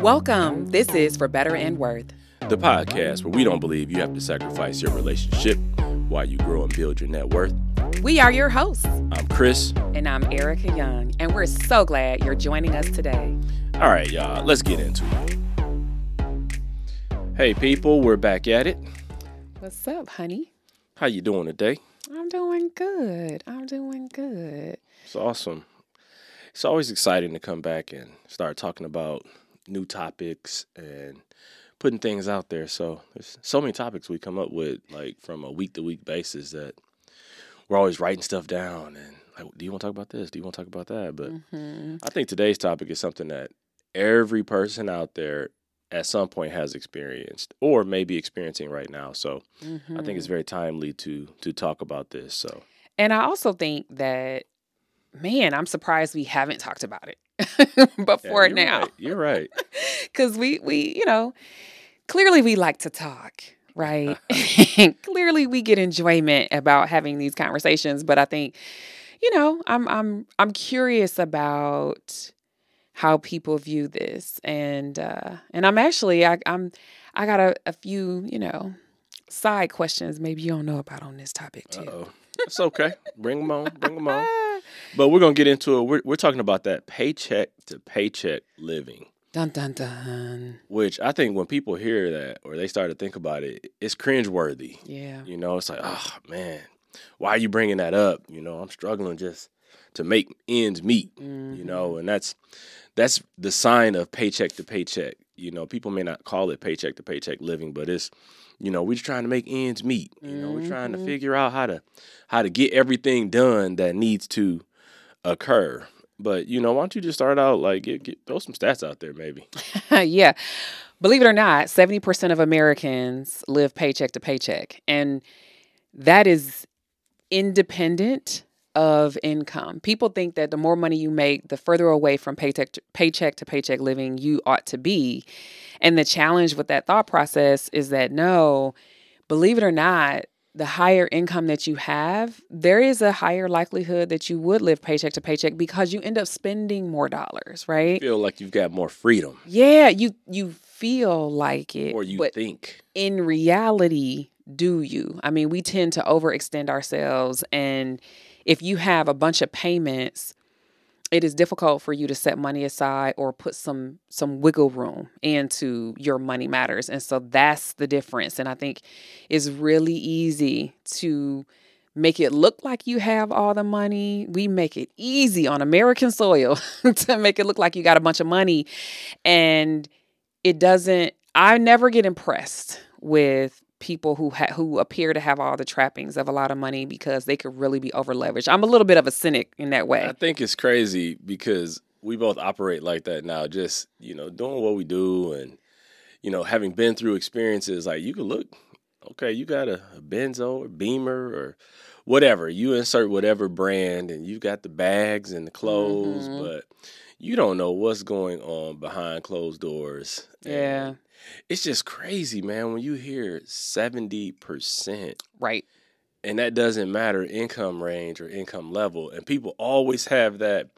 Welcome. This is For Better and Worth, the podcast where we don't believe you have to sacrifice your relationship while you grow and build your net worth. We are your hosts. I'm Chris. And I'm Ericka Young, and we're so glad you're joining us today. All right, y'all, let's get into it. Hey, people, we're back at it. What's up, honey? How you doing today? I'm doing good. It's awesome. It's always exciting to come back and start talking about new topics and putting things out there. So there's so many topics we come up with, like from a week-to-week basis, that we're always writing stuff down and like, do you want to talk about this? Do you want to talk about that? But I think today's topic is something that every person out there at some point has experienced or may be experiencing right now. So I think it's very timely to talk about this. So, and I also think that, man, I'm surprised we haven't talked about it before now. Right. You're right. Because we, clearly we like to talk, right? Clearly we get enjoyment about having these conversations. But I think, I'm curious about how people view this, and I'm actually I got a few side questions maybe you don't know about on this topic too. Uh-oh. It's okay. Bring them on. But we're gonna get into it. We're talking about that paycheck to paycheck living. Dun dun dun. Which I think when people hear that or they start to think about it, it's cringeworthy. Yeah. It's like, oh man, why are you bringing that up? I'm struggling just to make ends meet. And that's the sign of paycheck to paycheck. People may not call it paycheck to paycheck living, but it's, we're just trying to make ends meet. We're trying to figure out how to get everything done that needs to occur. But, why don't you just start out, like, throw some stats out there, maybe. Yeah. Believe it or not, 70% of Americans live paycheck to paycheck. And that is independent of income. People think that the more money you make, the further away from paycheck to paycheck living you ought to be. And the challenge with that thought process is that no, believe it or not, the higher income that you have, there is a higher likelihood that you would live paycheck to paycheck because you end up spending more dollars, right? You feel like you've got more freedom. Yeah, you feel like it. Or you think. In reality, do you? I mean, we tend to overextend ourselves, and if you have a bunch of payments, it is difficult for you to set money aside or put some wiggle room into your money matters. And so that's the difference. And I think it's really easy to make it look like you have all the money. We make it easy on American soil to make it look like you got a bunch of money. And I never get impressed with people who appear to have all the trappings of a lot of money because they could really be over leveraged. I'm a little bit of a cynic in that way. I think it's crazy because we both operate like that now, just, doing what we do and, having been through experiences. Like, you could look, okay, you got a Benzo or Beamer or whatever. You insert whatever brand and you got the bags and the clothes, but you don't know what's going on behind closed doors. Yeah. And it's just crazy, man, when you hear 70%. Right. And that doesn't matter income range or income level. And people always have that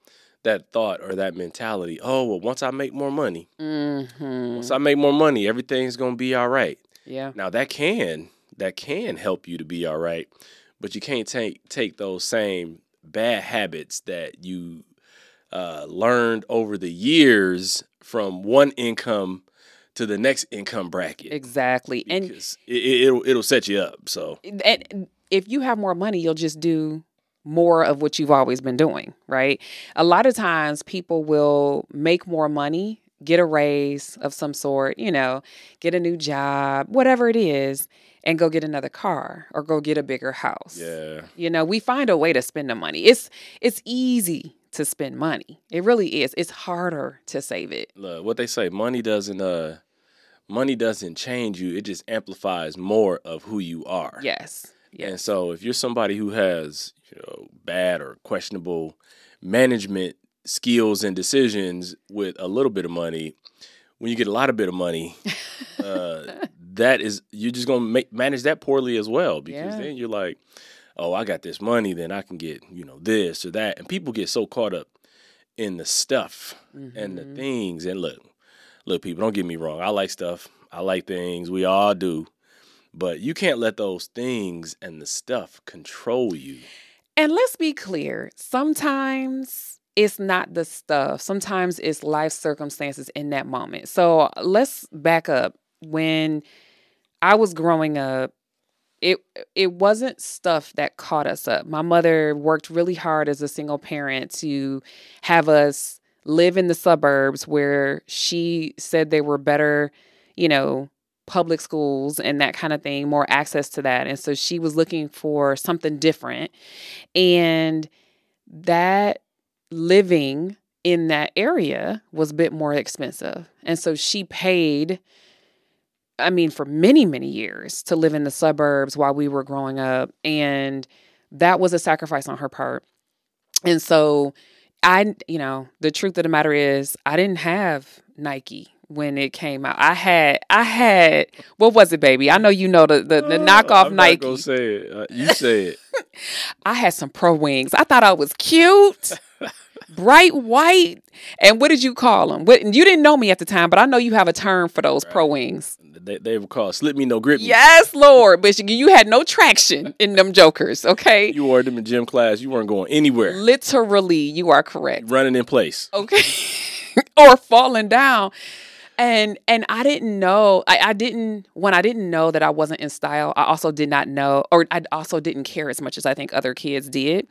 thought or that mentality. Oh, well, once I make more money, everything's going to be all right. Yeah. Now, that can help you to be all right. But you can't take those same bad habits that you learned over the years from one income to the next income bracket. Exactly. Because it'll set you up. So, and if you have more money, you'll just do more of what you've always been doing, right? A lot of times people will make more money, get a raise of some sort, get a new job, whatever it is, and go get another car or go get a bigger house. Yeah. We find a way to spend the money. It's easy to spend money. It really is. It's harder to save it. Look, what they say, money doesn't change you. It just amplifies more of who you are. Yes. And so if you're somebody who has, bad or questionable management skills and decisions with a little bit of money, when you get a lot of bit of money, you're just going to manage that poorly as well, because then you're like, oh, I got this money, then I can get, this or that. And people get so caught up in the stuff and the things. And look, look, people, don't get me wrong. I like stuff. I like things. We all do. But you can't let those things and the stuff control you. And let's be clear. Sometimes it's not the stuff. Sometimes it's life circumstances in that moment. So let's back up. When I was growing up, it wasn't stuff that caught us up. My mother worked really hard as a single parent to have us live in the suburbs where she said they were better, public schools and that kind of thing, more access to that. And so she was looking for something different. And that living in that area was a bit more expensive. And so she paid, for many, many years to live in the suburbs while we were growing up. And that was a sacrifice on her part. And so the truth of the matter is I didn't have Nike when it came out. I had, what was it, baby? I know you know the knockoff I'm Nike. I'm not going to say it. You say it. I had some Pro Wings. I thought I was cute. Bright white. And what did you call them? You didn't know me at the time, but I know you have a term for those Pro Wings. They were called slip me, no grip me. Yes, Lord. But you had no traction in them jokers, okay? You wore them in gym class. You weren't going anywhere. Literally, you are correct. Running in place. Okay. Or falling down. And I didn't know, when I didn't know that I wasn't in style, I also did not know, or I also didn't care as much as I think other kids did.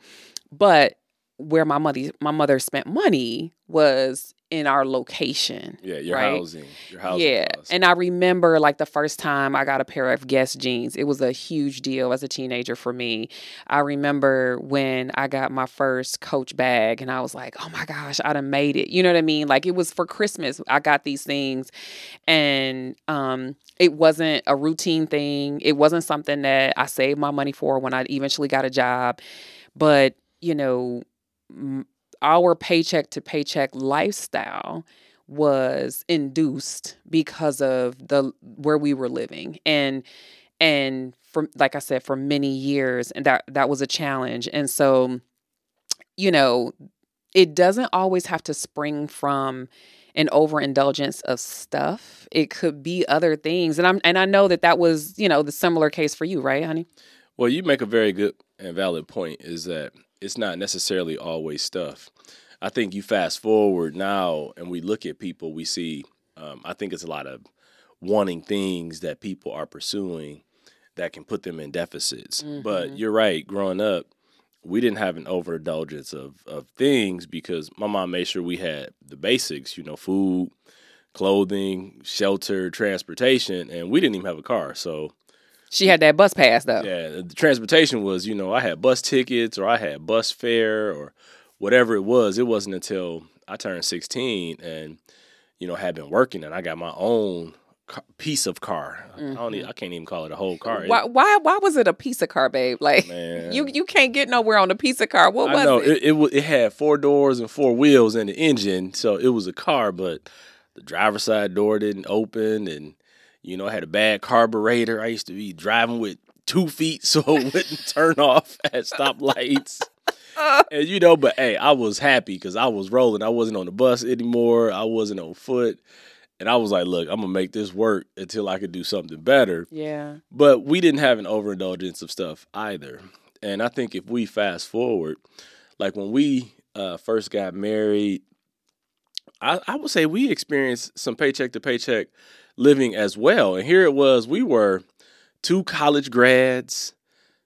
But where my mother spent money was in our location. Yeah, your right? housing. Your housing. Yeah. Cost. And I remember the first time I got a pair of Guess jeans. It was a huge deal as a teenager for me. I remember when I got my first Coach bag and I was like, oh my gosh, I done made it. You know what I mean? It was for Christmas. I got these things and it wasn't a routine thing. It wasn't something that I saved my money for when I eventually got a job. But, our paycheck to paycheck lifestyle was induced because of where we were living. And for, like I said, for many years, and that was a challenge. And so, it doesn't always have to spring from an overindulgence of stuff. It could be other things. And I know that was, the similar case for you, right, honey? Well, you make a very good and valid point is that it's not necessarily always stuff. I think you fast forward now and we look at people, we see, I think it's a lot of wanting things that people are pursuing that can put them in deficits. Mm-hmm. But you're right, growing up, we didn't have an overindulgence of things because my mom made sure we had the basics, food, clothing, shelter, transportation, and we didn't even have a car. So she had that bus pass, though. Yeah, the transportation was, I had bus tickets or I had bus fare or whatever it was. It wasn't until I turned 16 and, had been working and I got my own piece of car. Mm-hmm. I can't even call it a whole car. Why was it a piece of car, babe? Man. You can't get nowhere on a piece of car. What was it? It had 4 doors and 4 wheels and an engine, so it was a car, but the driver's side door didn't open and I had a bad carburetor. I used to be driving with 2 feet so it wouldn't turn off at stoplights. And, but hey, I was happy because I was rolling. I wasn't on the bus anymore. I wasn't on foot. And I was like, look, I'm going to make this work until I could do something better. Yeah. But we didn't have an overindulgence of stuff either. And I think if we fast forward, when we first got married, I would say we experienced some paycheck to paycheck living as well. And here it was, we were 2 college grads,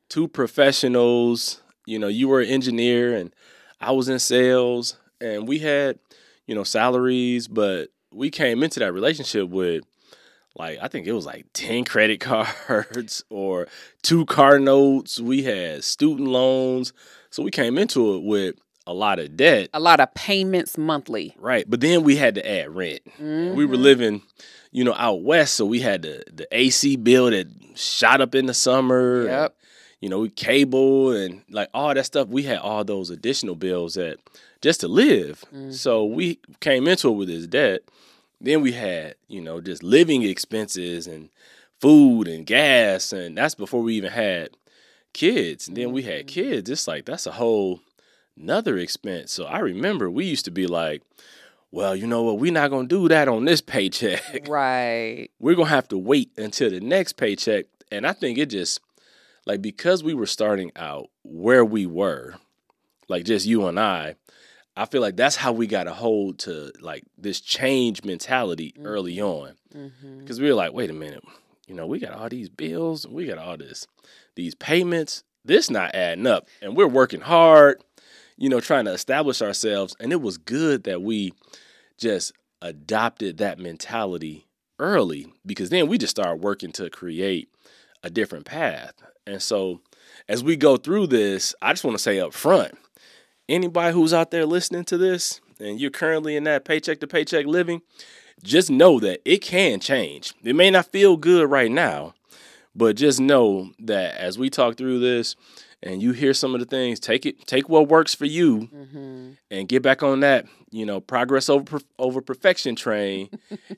2 professionals. You were an engineer and I was in sales and we had, salaries, but we came into that relationship with I think it was 10 credit cards or 2 car notes. We had student loans. So we came into it with a lot of debt. A lot of payments monthly. Right. But then we had to add rent. Mm-hmm. We were living, out west. So we had the AC bill that shot up in the summer. Yep. And, we cable and all that stuff. We had all those additional bills that just to live. Mm-hmm. So we came into it with this debt. Then we had, just living expenses and food and gas. And that's before we even had kids. And then we had kids. It's that's a whole another expense. So I remember we used to be well, you know what? We're not going to do that on this paycheck. Right. We're going to have to wait until the next paycheck. And I think it just, like, because we were starting out where we were, like just you and I feel like that's how we got a hold to like this change mentality early on. Because we were like, wait a minute, you know, we got all these bills, we got all these payments, this not adding up. And we're working hard, you know, trying to establish ourselves. And it was good that we just adopted that mentality early, because then we just started working to create a different path. And so as we go through this, I just want to say up front, anybody who's out there listening to this and you're currently in that paycheck to paycheck living, just know that it can change. It may not feel good right now, but just know that as we talk through this and you hear some of the things, take what works for you and get back on that, you know, progress over perfection train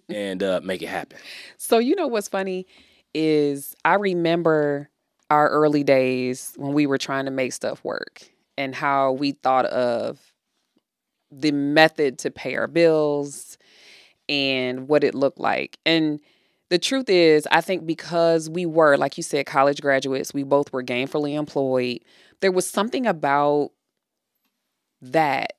and make it happen. So, you know, what's funny is I remember our early days when we were trying to make stuff work and how we thought of the method to pay our bills and what it looked like. And the truth is, I think because we were, like you said, college graduates, we both were gainfully employed. There was something about that,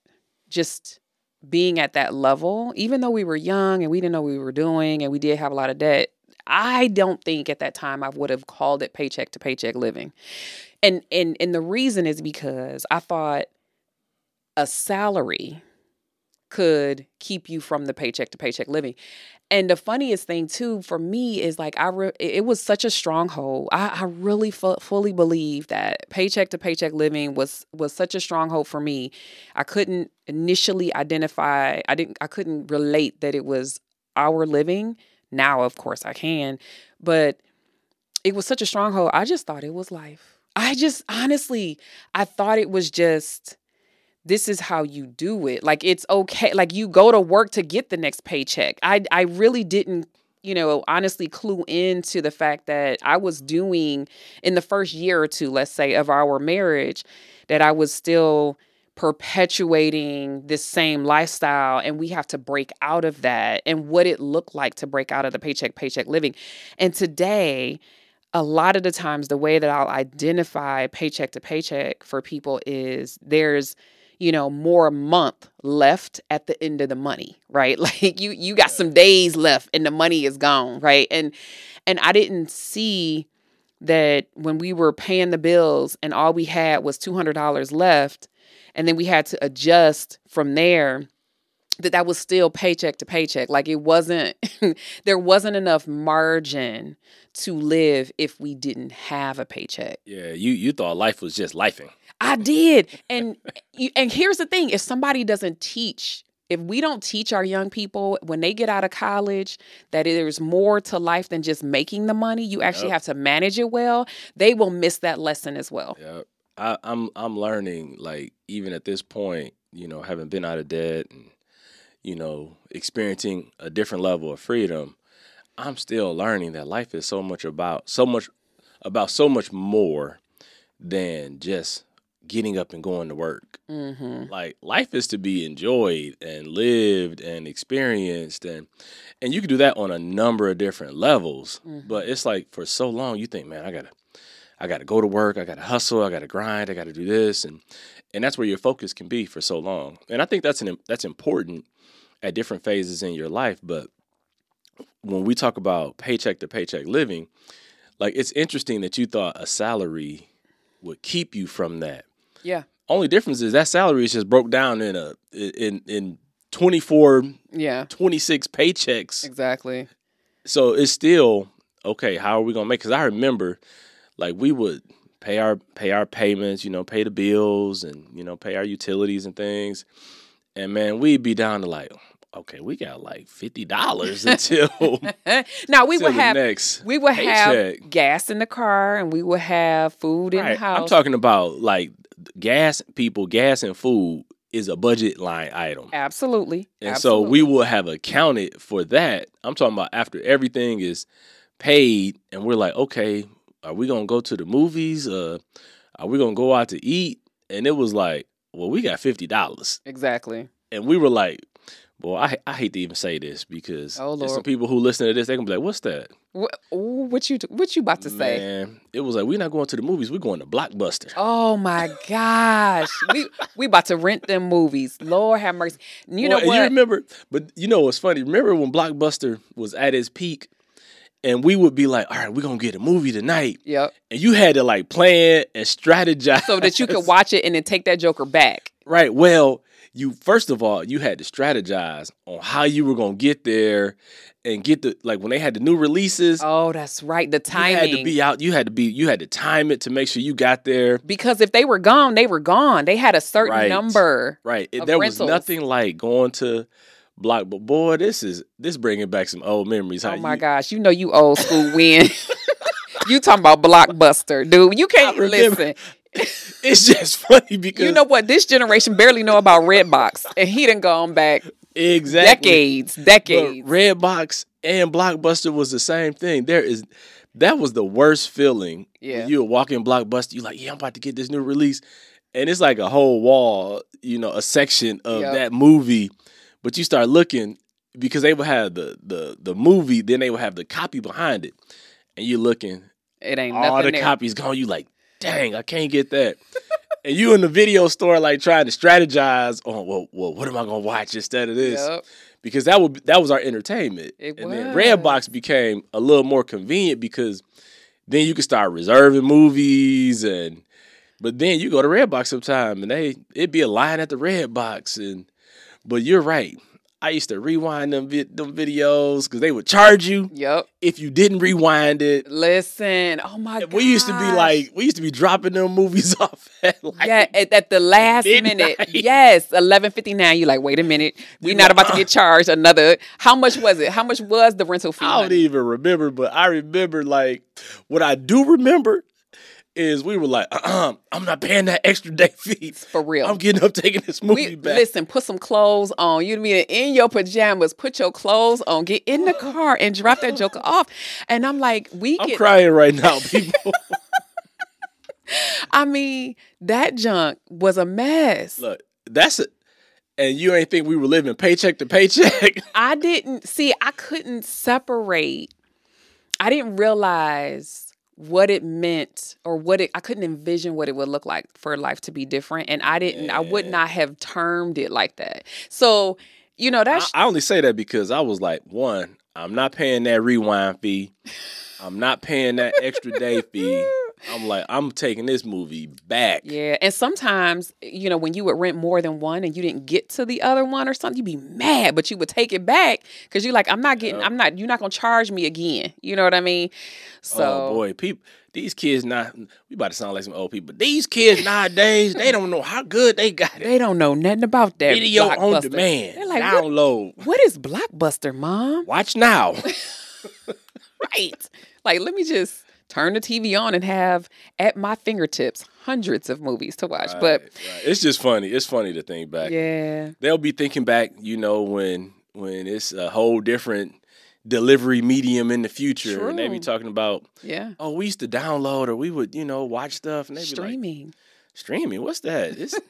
just being at that level, even though we were young and we didn't know what we were doing and we did have a lot of debt. I don't think at that time I would have called it paycheck to paycheck living. And the reason is because I thought a salary could keep you from the paycheck to paycheck living. And the funniest thing too for me is like it was such a stronghold. I really fully believe that paycheck to paycheck living was such a stronghold for me. I couldn't initially identify. I couldn't relate that it was our living. Now, of course, I can, but it was such a stronghold. I just thought it was life. I thought it was just, this is how you do it. Like, it's okay. Like, you go to work to get the next paycheck. I really didn't, you know, honestly clue into the fact that I was doing in the first year or two, let's say, of our marriage, that I was still perpetuating this same lifestyle, and we have to break out of that, and what it looked like to break out of the paycheck living. And today, a lot of the times, the way that I'll identify paycheck to paycheck for people is there's, you know, more a month left at the end of the money, right? Like you got some days left and the money is gone, right? And I didn't see that when we were paying the bills and all we had was $200 left, and then we had to adjust from there, that was still paycheck to paycheck. Like, it wasn't, there wasn't enough margin to live if we didn't have a paycheck. Yeah, you thought life was just lifing. I did. And here's the thing. If we don't teach our young people when they get out of college that there's more to life than just making the money, you actually have to manage it well, they will miss that lesson as well. Yep. I'm learning, like, even at this point, you know, having been out of debt and, you know, experiencing a different level of freedom, I'm still learning that life is so much more than just getting up and going to work. Like, life is to be enjoyed and lived and experienced, and you can do that on a number of different levels. But it's like, for so long you think, man, I gotta go to work, I gotta hustle, I gotta grind, I gotta do this, and that's where your focus can be for so long. And I think that's important at different phases in your life. But when we talk about paycheck to paycheck living, like, it's interesting that you thought a salary would keep you from that. Yeah. Only difference is that salary is just broke down in 24, 26 paychecks. Exactly. So it's still, okay, how are we going to make? Because I remember, like, we would pay our payments, you know, pay the bills and, you know, pay our utilities and things. And, man, we'd be down to, like, okay, we got like $50 until now we would have gas in the car, and we would have food in the house. I'm talking about, like, gas and food is a budget line item. Absolutely. And so we will have accounted for that. I'm talking about after everything is paid, and we're like, okay, are we gonna go to the movies? Are we gonna go out to eat? And it was like, well, we got $50. Exactly. And we were like, Well, I hate to even say this because Oh, there's some Lord. people who listen to this, they're gonna be like, "What's that?" What you about to say? Man, it was like we're not going to the movies. We're going to Blockbuster. Oh my gosh. We about to rent them movies. Lord have mercy. You know And what? you remember, but you know what's funny? Remember when Blockbuster was at its peak, and we would be like, "All right, we're gonna get a movie tonight." Yep. And you had to like plan and strategize So that you could watch it and then take that joker back. Right. Well, you first of all, you had to strategize on how you were gonna get there and get the like when they had the new releases. Oh, that's right. The timing. You had to be out. You had to time it to make sure you got there. Because if they were gone, they were gone. They had a certain number. Right. Of There rentals. was nothing like going to Block. But boy, this bringing back some old memories. Oh my gosh. You know you old school win. You talking about Blockbuster, dude. You can't listen. It's just funny because you know what? This generation barely know about Redbox. And he done gone back exactly decades. But Redbox and Blockbuster was the same thing. That was the worst feeling. Yeah. When you were walking Blockbuster, you're like, yeah, I'm about to get this new release. And it's like a whole wall, a section of that movie. But you start looking because they would have the movie, then they would have the copy behind it. And you're looking, it ain't all nothing the there. copies gone. You like, dang, I can't get that. And you in the video store like trying to strategize on, well, what am I gonna watch instead of this? Yep. Because that was our entertainment. It and was. then Redbox became a little more convenient because then you could start reserving movies but then you go to Redbox sometime and it'd be a line at the Redbox but you're right. I used to rewind them videos because they would charge you. Yep. If you didn't rewind it. Listen, oh my god. We used to be dropping them movies off at at the last midnight. minute. Yes, 11:59. You like, wait a minute. We're not about to get charged another. How much was it? How much was the rental fee? I don't even remember, but I remember what I do remember is we were like, I'm not paying that extra day fee. For real. I'm getting up taking this movie back. Listen, put some clothes on. You mean in your pajamas, put your clothes on, get in the car and drop that joker off. And I'm like, I'm crying right now, people. I mean, that junk was a mess. Look, that's it. And you ain't think we were living paycheck to paycheck? I couldn't separate. I didn't realize what it meant or I couldn't envision what it would look like for life to be different. And I would not have termed it like that. So, that's. I only say that because I was like, one, I'm not paying that rewind fee. I'm not paying that extra day fee. I'm like, I'm taking this movie back. Yeah. And sometimes, when you would rent more than one and you didn't get to the other one or something, you'd be mad, but you would take it back because you're like, you're not going to charge me again. You know what I mean? So, oh boy, these kids we about to sound like some old people. These kids nowadays, they don't know how good they got it. They don't know nothing about that. Video on demand. They're like, download. What is Blockbuster, Mom? Watch now. Right. Like, let me just turn the TV on and have at my fingertips hundreds of movies to watch. But it's just funny. It's funny to think back. Yeah. They'll be thinking back, when it's a whole different delivery medium in the future. True. And they be talking about, we used to download or we would, watch stuff. And they be streaming. Like, streaming? What's that?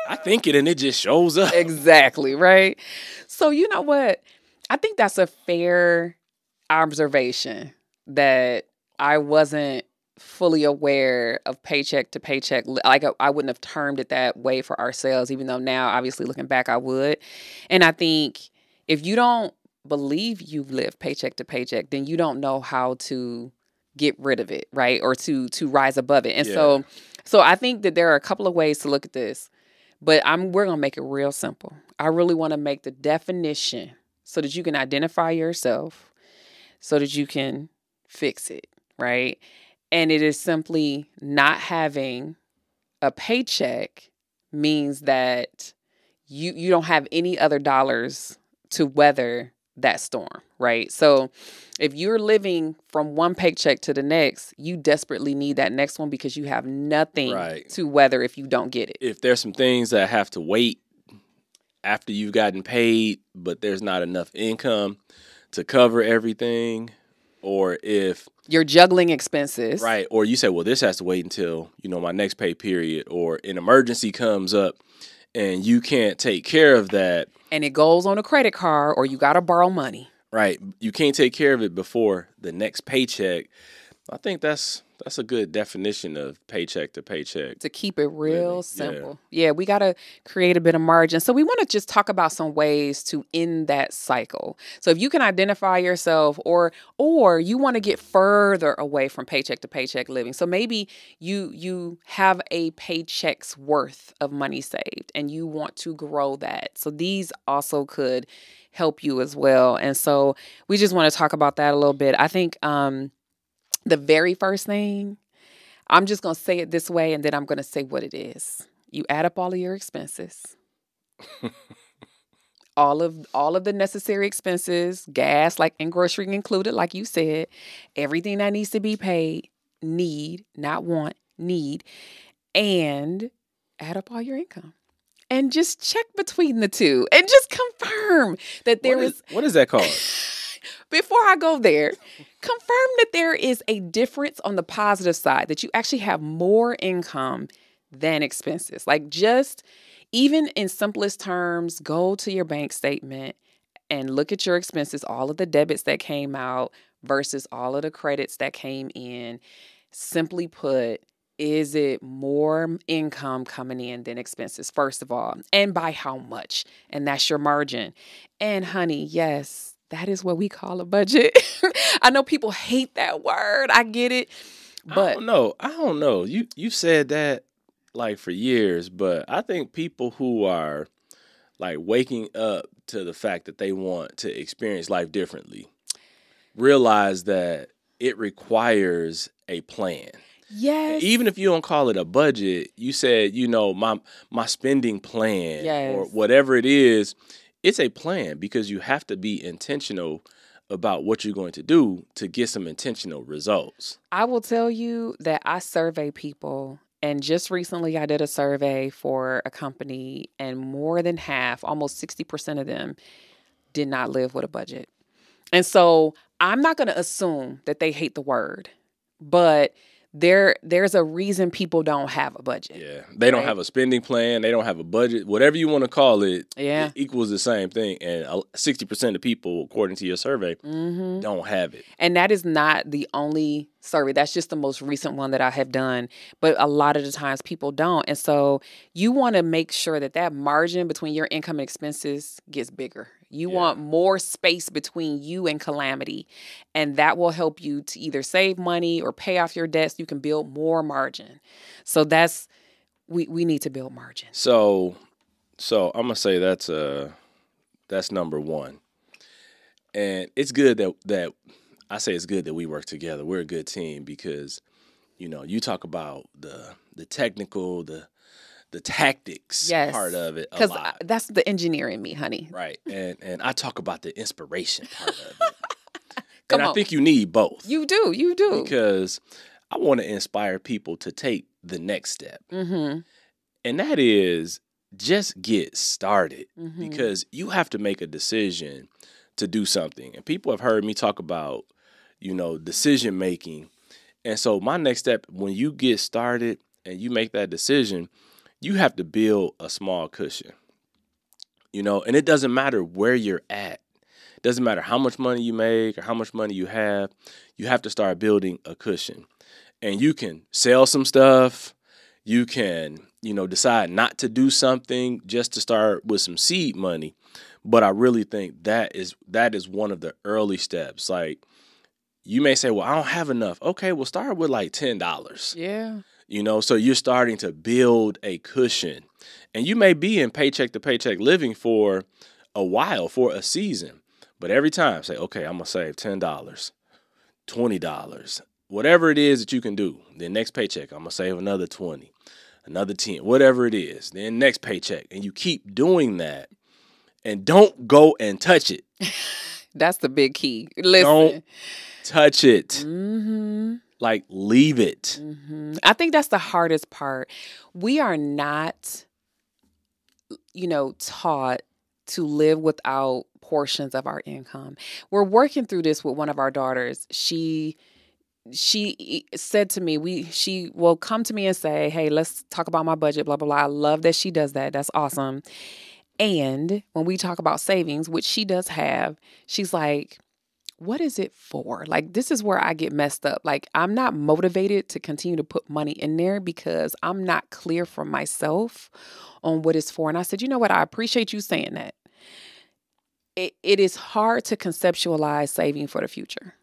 I think it and it just shows up. Exactly, right? So you know what? I think that's a fair observation that I wasn't fully aware of paycheck to paycheck. Like I wouldn't have termed it that way for ourselves, even though now, obviously looking back, I would. And I think if you don't believe you've lived paycheck to paycheck, then you don't know how to get rid of it, right? Or to rise above it. And so I think that there are a couple of ways to look at this, but we're going to make it real simple. I really want to make the definition so that you can identify yourself, so that you can fix it, right? And it is simply not having a paycheck means that you don't have any other dollars to weather that storm, right? So if you're living from one paycheck to the next, you desperately need that next one because you have nothing to weather if you don't get it. If there's some things that have to wait after you've gotten paid, but there's not enough income to cover everything, or if you're juggling expenses. Right. Or you say, well, this has to wait until, my next pay period, or an emergency comes up and you can't take care of that. and it goes on a credit card or you got to borrow money. Right. You can't take care of it before the next paycheck. I think that's a good definition of paycheck to paycheck. To keep it real simple. Yeah, we got to create a bit of margin. So we want to just talk about some ways to end that cycle. So if you can identify yourself or you want to get further away from paycheck to paycheck living. So maybe you have a paycheck's worth of money saved and you want to grow that. So these also could help you as well. And so we just want to talk about that a little bit. I think the very first thing, I'm just going to say it this way, and then I'm going to say what it is. You add up all of your expenses, all of the necessary expenses, gas, like and grocery included, like you said, everything that needs to be paid, need, not want, need, and add up all your income. And just check between the two and just confirm that what is that called? Before I go there, confirm that there is a difference on the positive side, that you actually have more income than expenses. Like just even in simplest terms, go to your bank statement and look at your expenses, all of the debits that came out versus all of the credits that came in. Simply put, is it more income coming in than expenses, first of all, and by how much? And that's your margin. And honey, yes, that is what we call a budget. I know people hate that word. I get it. But I don't know. You've said that like for years, but I think people who are like waking up to the fact that they want to experience life differently realize that it requires a plan. Yes. Even if you don't call it a budget, you said, my spending plan or whatever it is, it's a plan because you have to be intentional about what you're going to do to get some intentional results. I will tell you that I survey people, and just recently I did a survey for a company, and more than half, almost 60% of them did not live with a budget. And so I'm not going to assume that they hate the word, but there's a reason people don't have a budget. Yeah. They don't have a spending plan. They don't have a budget. Whatever you want to call it, it equals the same thing. And 60% of people, according to your survey, don't have it. And that is not the only survey. That's just the most recent one that I have done. But a lot of the times people don't. And so you want to make sure that margin between your income and expenses gets bigger. You want more space between you and calamity. And that will help you to either save money or pay off your debts. You can build more margin. So we need to build margin. So I'm going to say that's number one. And it's good that I say it's good that we work together. We're a good team because, you talk about the technical, the tactics part of it a lot. Because that's the engineer in me, honey. Right. And I talk about the inspiration part of it. I think you need both. You do. Because I want to inspire people to take the next step. Mm-hmm. And that is just get started. Mm-hmm. Because you have to make a decision to do something. And people have heard me talk about, decision making. And so my next step, when you get started and you make that decision, you have to build a small cushion, and it doesn't matter where you're at. It doesn't matter how much money you make or how much money you have to start building a cushion. And you can sell some stuff. You can, decide not to do something just to start with some seed money. But I really think that is one of the early steps. Like, you may say, well, I don't have enough. Okay, well, start with like $10. Yeah. So you're starting to build a cushion. And you may be in paycheck to paycheck living for a while, for a season. But every time, say, okay, I'm going to save $10, $20, whatever it is that you can do. Then next paycheck, I'm going to save another 20, another 10, whatever it is. Then next paycheck. And you keep doing that. And don't go and touch it. That's the big key. Listen. Don't touch it. Mm-hmm. Like, leave it. Mm-hmm. I think that's the hardest part. We are not, taught to live without portions of our income. We're working through this with one of our daughters. She said to me, she will come to me and say, hey, let's talk about my budget, blah, blah, blah. I love that she does that. That's awesome. And when we talk about savings, which she does have, she's like, what is it for? Like, this is where I get messed up. Like, I'm not motivated to continue to put money in there because I'm not clear for myself on what it's for. And I said, you know what? I appreciate you saying that. It is hard to conceptualize saving for the future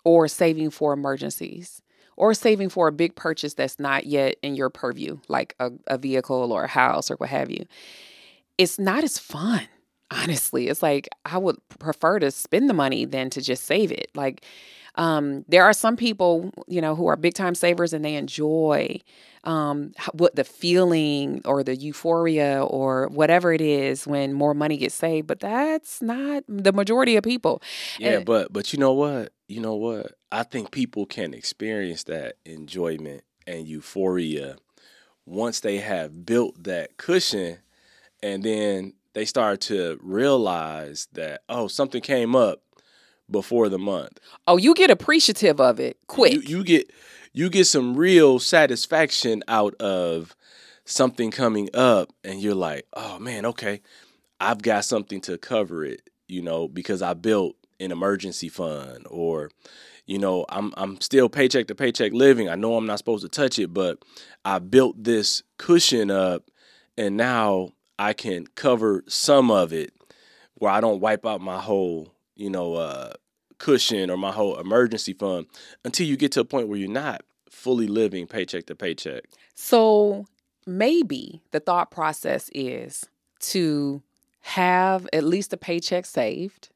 or saving for emergencies or saving for a big purchase that's not yet in your purview, like a vehicle or a house or what have you. It's not as fun. Honestly, it's like I would prefer to spend the money than to just save it. Like, there are some people, who are big time savers and they enjoy what the feeling or the euphoria or whatever it is when more money gets saved. But that's not the majority of people. Yeah, but you know what? You know what? I think people can experience that enjoyment and euphoria once they have built that cushion, and then they start to realize that, something came up before the month. Oh, you get appreciative of it quick. You get some real satisfaction out of something coming up, and you're like, oh man, okay, I've got something to cover it, because I built an emergency fund, or I'm still paycheck to paycheck living. I know I'm not supposed to touch it, but I built this cushion up, and now I can cover some of it where I don't wipe out my whole, cushion or my whole emergency fund until you get to a point where you're not fully living paycheck to paycheck. So maybe the thought process is to have at least a paycheck saved.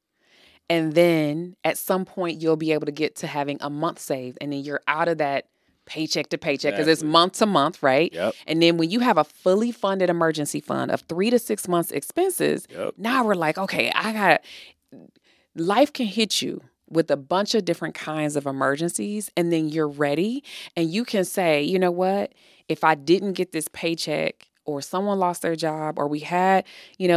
And then at some point you'll be able to get to having a month saved. And then you're out of that paycheck to paycheck because it's month to month, right? Yep. And then when you have a fully funded emergency fund of 3 to 6 months expenses, now we're like, okay, life can hit you with a bunch of different kinds of emergencies, and then you're ready and you can say, you know what, if I didn't get this paycheck or someone lost their job or we had,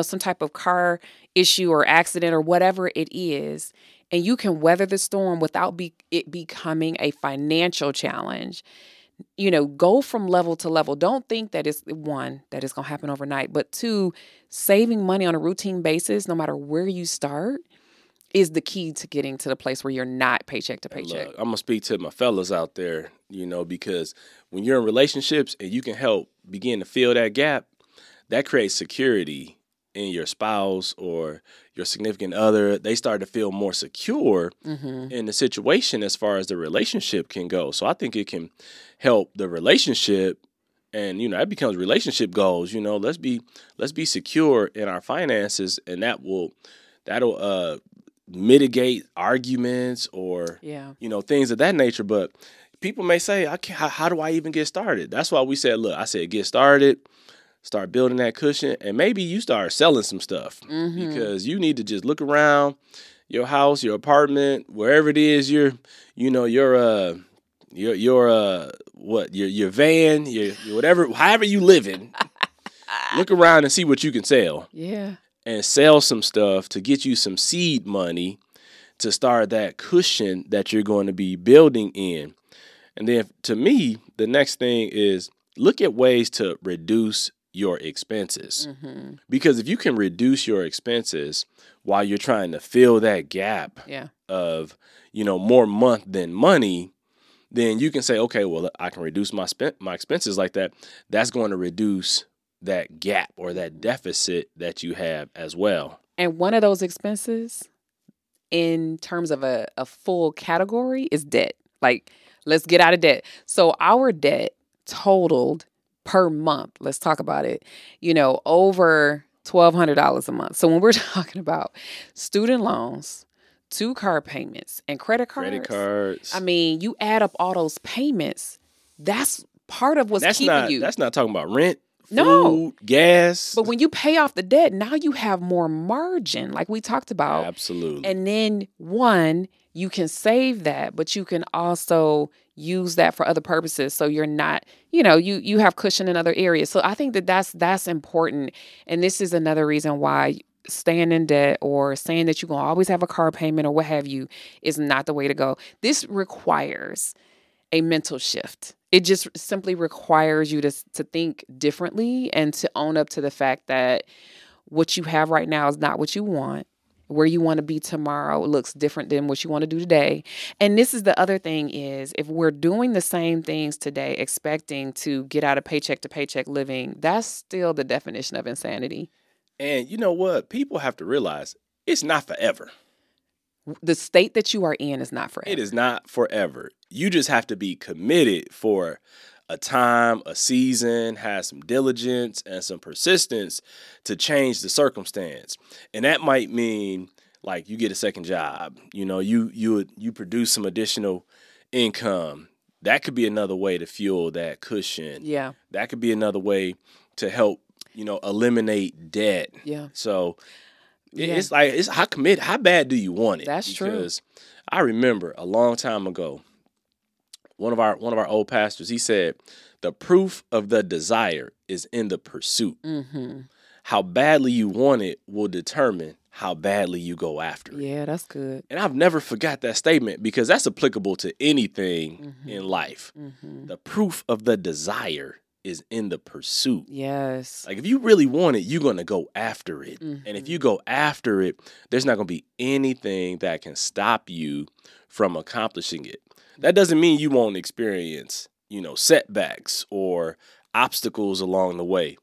some type of car issue or accident or whatever it is, and you can weather the storm without it becoming a financial challenge, go from level to level. Don't think that it's one, that it's going to happen overnight, but two, saving money on a routine basis, no matter where you start, is the key to getting to the place where you're not paycheck to paycheck. Look, I'm going to speak to my fellas out there, because when you're in relationships and you can help begin to fill that gap, that creates security in your spouse or your significant other. They start to feel more secure in the situation as far as the relationship can go. So I think it can help the relationship, and that becomes relationship goals. Let's be secure in our finances, and that'll mitigate arguments or things of that nature. But people may say, how do I even get started? That's why we said, look, I said get started, start building that cushion, and maybe you start selling some stuff because you need to just look around your house, your apartment, wherever it is your van, your whatever, however you live in. Look around and see what you can sell. Yeah. And sell some stuff to get you some seed money to start that cushion that you're going to be building in. And then to me, the next thing is look at ways to reduce your expenses. Because if you can reduce your expenses while you're trying to fill that gap of, more month than money, then you can say, okay, well, I can reduce my expenses like that. That's going to reduce that gap or that deficit that you have as well. And one of those expenses in terms of a full category is debt. Like, let's get out of debt. So our debt totaled per month, let's talk about it, over $1,200 a month. So when we're talking about student loans, 2 car payments, and credit cards. I mean, you add up all those payments, that's part of what's keeping you. That's not talking about rent. Food, gas. But when you pay off the debt, now you have more margin, like we talked about. Absolutely. And then you can save that, but you can also use that for other purposes. So you're not, you have cushion in other areas. So I think that's important. And this is another reason why staying in debt or saying that you're going to always have a car payment or what have you is not the way to go. This requires a mental shift. It just simply requires you to think differently and to own up to the fact that what you have right now is not what you want. Where you want to be tomorrow looks different than what you want to do today. And this is the other thing is, if we're doing the same things today, expecting to get out of paycheck to paycheck living, that's still the definition of insanity. And you know what? People have to realize it's not forever. The state that you are in is not forever. It is not forever. You just have to be committed for a time, a season, have some diligence and some persistence to change the circumstance. And that might mean like you get a second job, you produce some additional income. That could be another way to fuel that cushion. Yeah. That could be another way to help, eliminate debt. Yeah. So it's like, how bad do you want it? That's true. Because I remember a long time ago, one of our old pastors, he said, the proof of the desire is in the pursuit. Mm-hmm. How badly you want it will determine how badly you go after it. Yeah, that's good. And I've never forgot that statement because that's applicable to anything in life. Mm-hmm. The proof of the desire is in the pursuit. Yes. Like if you really want it, you're going to go after it. Mm-hmm. And if you go after it, there's not going to be anything that can stop you from accomplishing it. That doesn't mean you won't experience, setbacks or obstacles along the way.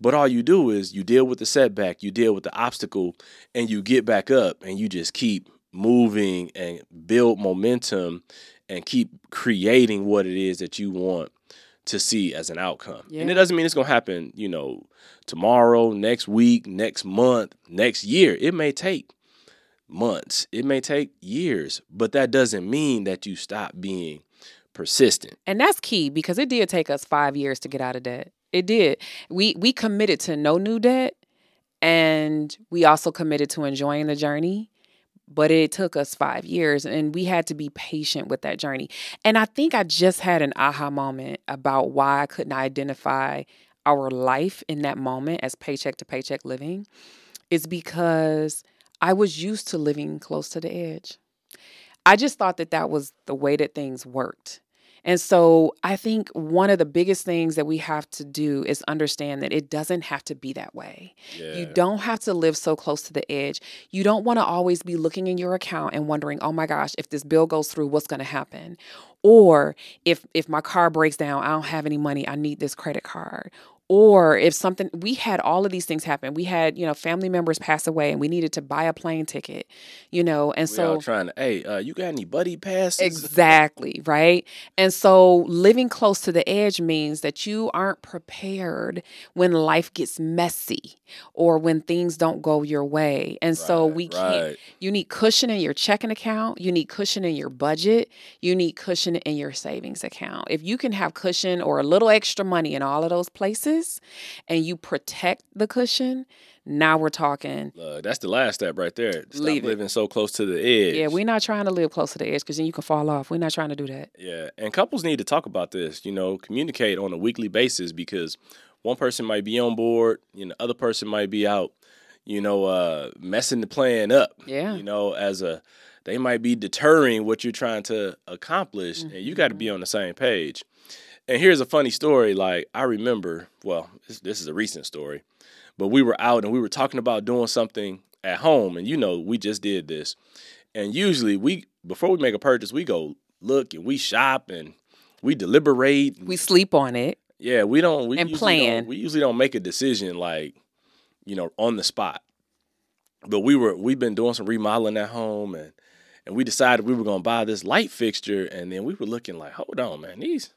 But all you do is you deal with the setback, you deal with the obstacle, and you get back up and you just keep moving and build momentum and keep creating what it is that you want to see as an outcome. Yeah. And it doesn't mean it's going to happen, tomorrow, next week, next month, next year. It may take months. It may take years, but that doesn't mean that you stop being persistent. And that's key because it did take us 5 years to get out of debt. It did. We committed to no new debt, and we also committed to enjoying the journey, but it took us 5 years, and we had to be patient with that journey. And I think I just had an aha moment about why I couldn't identify our life in that moment as paycheck to paycheck living. Is because I was used to living close to the edge. I just thought that was the way that things worked. And so I think one of the biggest things that we have to do is understand that it doesn't have to be that way. Yeah. You don't have to live so close to the edge. You don't want to always be looking in your account and wondering, oh my gosh, if this bill goes through, what's going to happen? Or if my car breaks down, I don't have any money, I need this credit card. Or if we had all of these things happen. We had, family members pass away and we needed to buy a plane ticket, and so. We're all trying to, hey, you got any buddy passes? Exactly, right? And so living close to the edge means that you aren't prepared when life gets messy or when things don't go your way. And so we can't, you need cushion in your checking account. You need cushion in your budget. You need cushion in your savings account. If you can have cushion or a little extra money in all of those places, and you protect the cushion, now we're talking. That's the last step right there. Stop living so close to the edge. Yeah, we're not trying to live close to the edge because then you can fall off. We're not trying to do that. Yeah, and couples need to talk about this, communicate on a weekly basis because one person might be on board, the other person might be out, messing the plan up. Yeah. They might be deterring what you're trying to accomplish, and you got to be on the same page. And here's a funny story. Like, I remember, this is a recent story, but we were out and we were talking about doing something at home. And, we just did this. And usually before we make a purchase, we go look and we shop and we deliberate. We sleep on it. Yeah, we plan. We usually don't make a decision like, on the spot. But we've been doing some remodeling at home and we decided we were going to buy this light fixture. And then we were looking like, hold on, man, these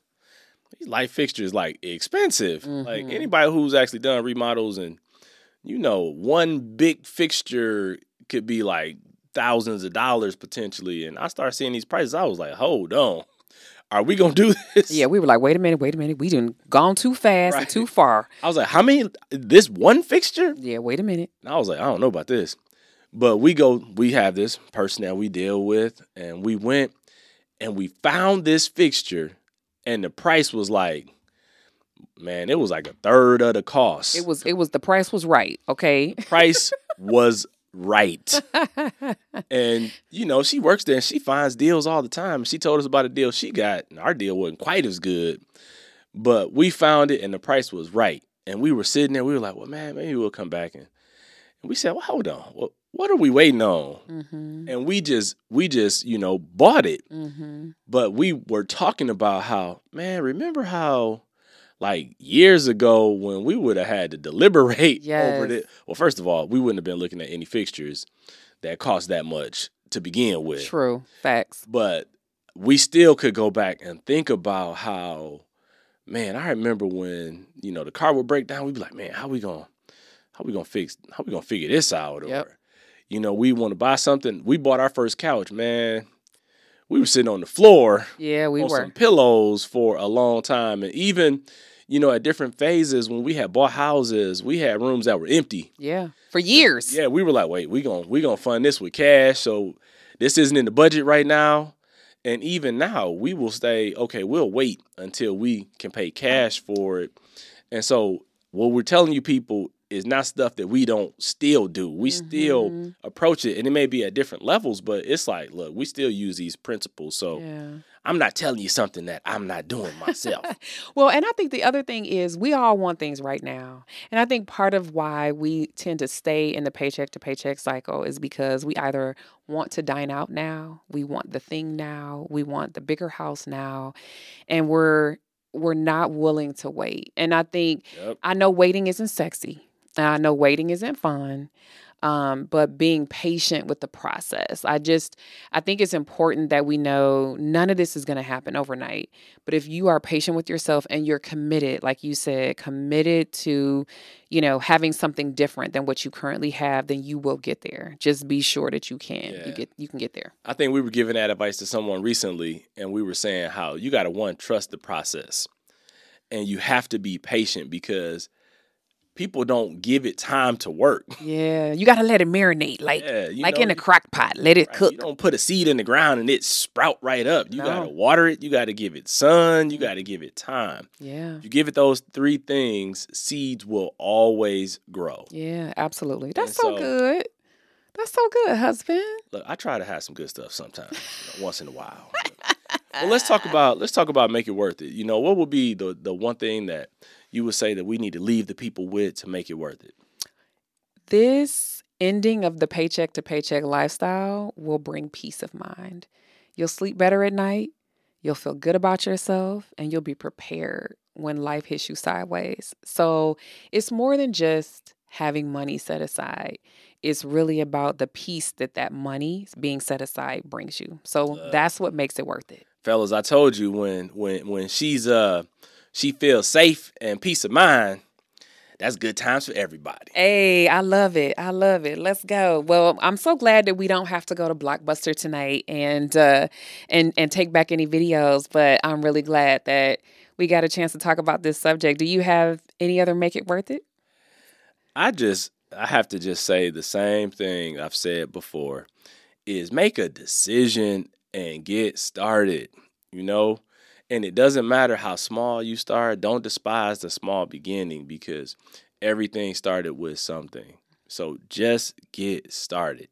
light fixtures like expensive. Mm-hmm. Like anybody who's actually done remodels and one big fixture could be like thousands of dollars potentially. And I started seeing these prices. I was like, hold on. Are we going to do this? Yeah, we were like, wait a minute. We done gone too fast and too far. I was like, how many? This one fixture? Yeah, wait a minute. And I was like, I don't know about this. But we have this person that we deal with and we went and we found this fixture. And the price was like, man, it was like a third of the cost. It was the price was right, okay? Price was right. And, she works there and she finds deals all the time. She told us about a deal she got, and our deal wasn't quite as good. But we found it and the price was right. And we were sitting there, we were like, well, man, maybe we'll come back And we said, well, hold on. What are we waiting on? And we just, bought it. But we were talking about how, man, remember how like years ago when we would have had to deliberate over it. Well, first of all, we wouldn't have been looking at any fixtures that cost that much to begin with. True. Facts. But we still could go back and think about how, man, I remember when, the car would break down, we'd be like, man, how we gonna figure this out? Yep. Or, we want to buy something. We bought our first couch, man. We were sitting on the floor. Yeah, we on were. some pillows for a long time. And even, at different phases when we had bought houses, we had rooms that were empty. Yeah, for years. Yeah, we were like, wait, we gonna fund this with cash. So this isn't in the budget right now. And even now, we will say, okay, we'll wait until we can pay cash for it. And so what we're telling you people is not stuff that we don't still do. We still approach it, and it may be at different levels, but it's like, look, we still use these principles. So I'm not telling you something that I'm not doing myself. Well, and I think the other thing is we all want things right now. And I think part of why we tend to stay in the paycheck to paycheck cycle is because we either want to dine out now, we want the thing now, we want the bigger house now, and we're not willing to wait. And I think, I know waiting isn't sexy. I know waiting isn't fun, but being patient with the process. I think it's important that we know none of this is going to happen overnight. But if you are patient with yourself and you're committed, like you said, committed to, having something different than what you currently have, then you will get there. Just be sure that you can. Yeah. You can get there. I think we were giving that advice to someone recently, and we were saying how you got to, trust the process. And you have to be patient because people don't give it time to work. Yeah, you got to let it marinate, like in a crock pot. Let it cook. You don't put a seed in the ground and it sprout right up. You got to water it. You got to give it sun. You got to give it time. Yeah. You give it those three things, seeds will always grow. Yeah, absolutely. That's so good. That's so good, husband. Look, I try to have some good stuff sometimes, once in a while. Well, let's talk about make it worth it. What would be the one thing that you would say that we need to leave the people with to make it worth it? This ending of the paycheck to paycheck lifestyle will bring peace of mind. You'll sleep better at night. You'll feel good about yourself, and you'll be prepared when life hits you sideways. So it's more than just having money set aside. It's really about the peace that money being set aside brings you. So that's what makes it worth it. Fellas, I told you when she feels safe and peace of mind, that's good times for everybody. Hey, I love it. I love it. Let's go. Well, I'm so glad that we don't have to go to Blockbuster tonight and take back any videos, but I'm really glad that we got a chance to talk about this subject. Do you have any other make it worth it? I have to just say the same thing I've said before, is make a decision and get started, And it doesn't matter how small you start. Don't despise the small beginning because everything started with something. So just get started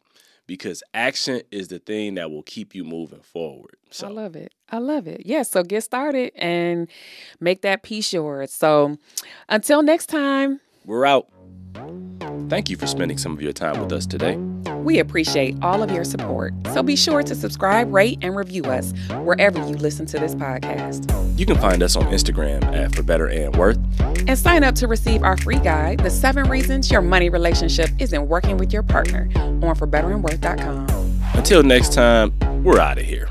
because action is the thing that will keep you moving forward. So. I love it. I love it. Yeah, so get started and make that piece yours. So until next time. We're out. Thank you for spending some of your time with us today. We appreciate all of your support. So be sure to subscribe, rate, and review us wherever you listen to this podcast. You can find us on Instagram at For Better and Worth. And sign up to receive our free guide, The 7 Reasons Your Money Relationship Isn't Working with Your Partner, on ForBetterandWorth.com. Until next time, we're out of here.